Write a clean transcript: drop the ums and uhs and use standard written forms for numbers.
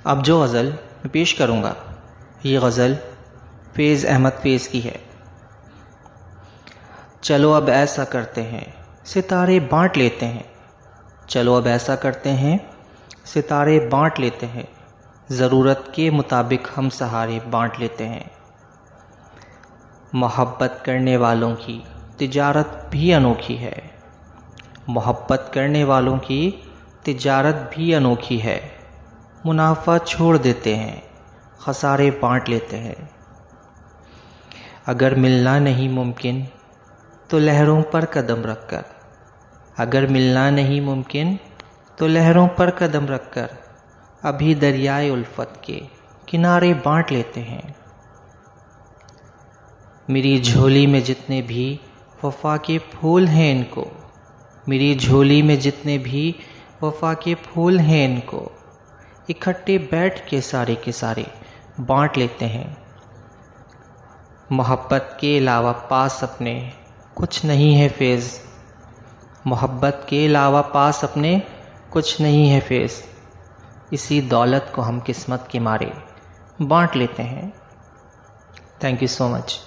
अब जो गज़ल मैं पेश करूँगा ये गज़ल फैज़ अहमद फैज़ की है। चलो अब ऐसा करते हैं सितारे बांट लेते हैं, चलो अब ऐसा करते हैं सितारे बांट लेते हैं, ज़रूरत के मुताबिक हम सहारे बांट लेते हैं। मोहब्बत करने वालों की तिजारत भी अनोखी है, मोहब्बत करने वालों की तिजारत भी अनोखी है। मुनाफा छोड़ देते हैं, खसारे बांट लेते हैं। अगर मिलना नहीं मुमकिन तो लहरों पर कदम रखकर, अगर मिलना नहीं मुमकिन तो लहरों पर कदम रखकर अभी दरियाए उल्फत के किनारे बांट लेते हैं। मेरी झोली में जितने भी वफा के फूल हैं इनको, मेरी झोली में जितने भी वफा के फूल हैं इनको इकट्ठे बैठ के सारे बांट लेते हैं। मोहब्बत के अलावा पास अपने कुछ नहीं है फैज़, मोहब्बत के अलावा पास अपने कुछ नहीं है फैज़। इसी दौलत को हम किस्मत के मारे बांट लेते हैं। Thank you so much.